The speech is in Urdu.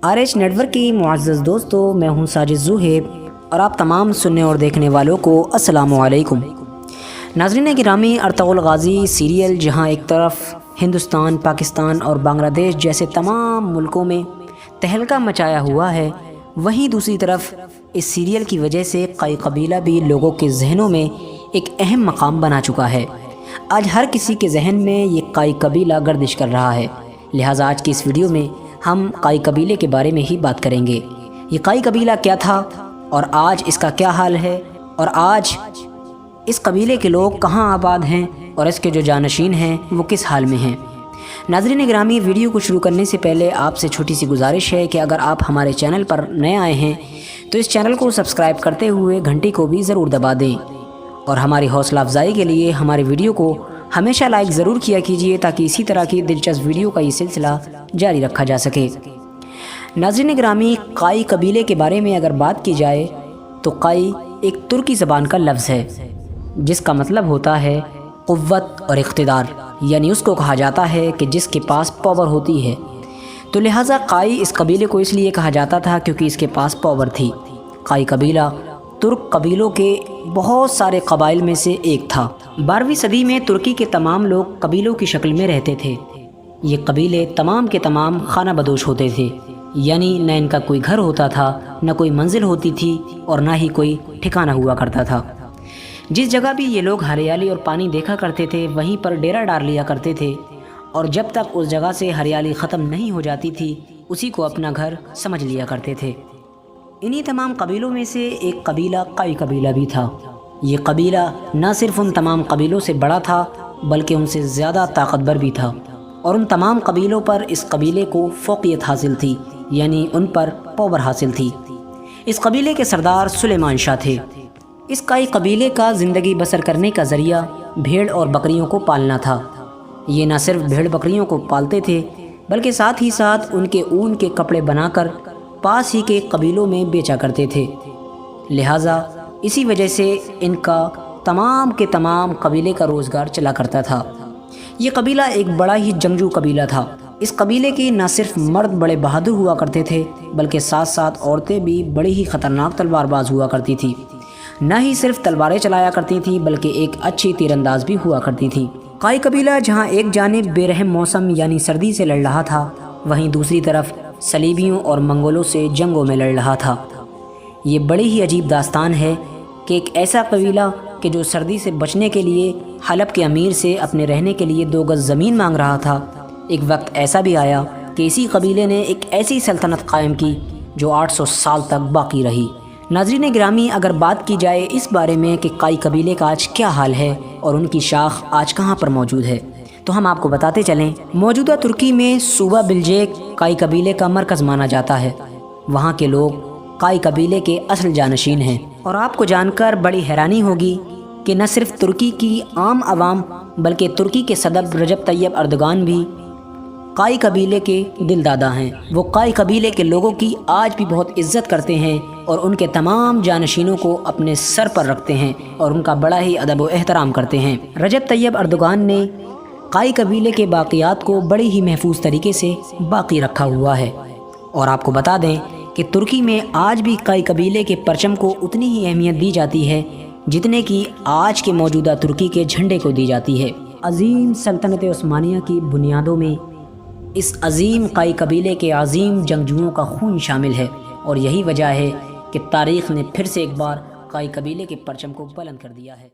RH نیٹورک کی معزز دوستو، میں ہوں ساجد زوہیب اور آپ تمام سننے اور دیکھنے والوں کو السلام علیکم۔ ناظرین گرامی، ارطغرل غازی سیریل جہاں ایک طرف ہندوستان، پاکستان اور بنگلہ دیش جیسے تمام ملکوں میں تہلکہ مچایا ہوا ہے، وہیں دوسری طرف اس سیریل کی وجہ سے قائی قبیلہ بھی لوگوں کے ذہنوں میں ایک اہم مقام بنا چکا ہے۔ آج ہر کسی کے ذہن میں یہ قائی قبیلہ گردش کر رہا ہے، لہٰذا آج کی اس ویڈیو میں ہم قائی قبیلے کے بارے میں ہی بات کریں گے۔ یہ قائی قبیلہ کیا تھا اور آج اس کا کیا حال ہے، اور آج اس قبیلے کے لوگ کہاں آباد ہیں اور اس کے جو جانشین ہیں وہ کس حال میں ہیں۔ ناظرین گرامی، ویڈیو کو شروع کرنے سے پہلے آپ سے چھوٹی سی گزارش ہے کہ اگر آپ ہمارے چینل پر نئے آئے ہیں تو اس چینل کو سبسکرائب کرتے ہوئے گھنٹی کو بھی ضرور دبا دیں، اور ہماری حوصلہ افزائی کے لیے ہمارے ویڈیو کو ہمیشہ لائک ضرور کیا کیجیے تاکہ اسی طرح کی دلچسپ ویڈیو کا یہ سلسلہ جاری رکھا جا سکے۔ ناظرین گرامی، قائی قبیلے کے بارے میں اگر بات کی جائے تو قائی ایک ترکی زبان کا لفظ ہے جس کا مطلب ہوتا ہے قوت اور اقتدار، یعنی اس کو کہا جاتا ہے کہ جس کے پاس پاور ہوتی ہے، تو لہٰذا قائی اس قبیلے کو اس لیے کہا جاتا تھا کیونکہ اس کے پاس پاور تھی۔ قائی قبیلہ ترک قبیلوں کے بہت سارے قبائل میں سے ایک تھا۔ 12ویں صدی میں ترکی کے تمام لوگ قبیلوں کی شکل میں رہتے تھے۔ یہ قبیلے تمام کے تمام خانہ بدوش ہوتے تھے، یعنی نہ ان کا کوئی گھر ہوتا تھا، نہ کوئی منزل ہوتی تھی اور نہ ہی کوئی ٹھکانہ ہوا کرتا تھا۔ جس جگہ بھی یہ لوگ ہریالی اور پانی دیکھا کرتے تھے وہیں پر ڈیرا ڈال لیا کرتے تھے، اور جب تک اس جگہ سے ہریالی ختم نہیں ہو جاتی تھی اسی کو اپنا گھر سمجھ لیا کرتے تھے۔ انہی تمام قبیلوں میں سے ایک قبیلہ قائی قبیلہ بھی تھا۔ یہ قبیلہ نہ صرف ان تمام قبیلوں سے بڑا تھا بلکہ ان سے زیادہ طاقتور بھی تھا، اور ان تمام قبیلوں پر اس قبیلے کو فوقیت حاصل تھی، یعنی ان پر پاور حاصل تھی۔ اس قبیلے کے سردار سلیمان شاہ تھے۔ اس قائی قبیلے کا زندگی بسر کرنے کا ذریعہ بھیڑ اور بکریوں کو پالنا تھا۔ یہ نہ صرف بھیڑ بکریوں کو پالتے تھے بلکہ ساتھ ہی ساتھ ان کے اون کے کپڑے بنا کر پاس ہی کے قبیلوں میں بیچا کرتے تھے، لہٰذا اسی وجہ سے ان کا تمام کے تمام قبیلے کا روزگار چلا کرتا تھا۔ یہ قبیلہ ایک بڑا ہی جنگجو قبیلہ تھا۔ اس قبیلے کے نہ صرف مرد بڑے بہادر ہوا کرتے تھے بلکہ ساتھ ساتھ عورتیں بھی بڑی ہی خطرناک تلوار باز ہوا کرتی تھیں۔ نہ ہی صرف تلواریں چلایا کرتی تھیں بلکہ ایک اچھی تیر انداز بھی ہوا کرتی تھیں۔ قائی قبیلہ جہاں ایک جانب بے رحم موسم یعنی سردی سے لڑ رہا تھا، وہیں دوسری طرف صلیبیوں اور منگولوں سے جنگوں میں لڑ رہا تھا۔ یہ بڑی ہی عجیب داستان ہے کہ ایک ایسا قبیلہ کہ جو سردی سے بچنے کے لیے حلب کے امیر سے اپنے رہنے کے لیے 2 گز زمین مانگ رہا تھا، ایک وقت ایسا بھی آیا کہ اسی قبیلے نے ایک ایسی سلطنت قائم کی جو 800 سال تک باقی رہی۔ ناظرین گرامی، اگر بات کی جائے اس بارے میں کہ قائی قبیلے کا آج کیا حال ہے اور ان کی شاخ آج کہاں پر موجود ہے، تو ہم آپ کو بتاتے چلیں۔ موجودہ ترکی میں صوبہ بلجیک قائی قبیلے کا مرکز مانا جاتا ہے۔ وہاں کے لوگ قائی قبیلے کے اصل جانشین ہیں، اور آپ کو جان کر بڑی حیرانی ہوگی کہ نہ صرف ترکی کی عام عوام بلکہ ترکی کے صدر رجب طیب اردگان بھی قائی قبیلے کے دل دادا ہیں۔ وہ قائی قبیلے کے لوگوں کی آج بھی بہت عزت کرتے ہیں اور ان کے تمام جانشینوں کو اپنے سر پر رکھتے ہیں اور ان کا بڑا ہی ادب و احترام کرتے ہیں۔ رجب طیب اردگان نے قائی قبیلے کے باقیات کو بڑی ہی محفوظ طریقے سے باقی رکھا ہوا ہے، اور آپ کو بتا دیں کہ ترکی میں آج بھی قائی قبیلے کے پرچم کو اتنی ہی اہمیت دی جاتی ہے جتنے کی آج کے موجودہ ترکی کے جھنڈے کو دی جاتی ہے۔ عظیم سلطنت عثمانیہ کی بنیادوں میں اس عظیم قائی قبیلے کے عظیم جنگجوؤں کا خون شامل ہے، اور یہی وجہ ہے کہ تاریخ نے پھر سے ایک بار قائی قبیلے کے پرچم کو بلند کر دیا ہے۔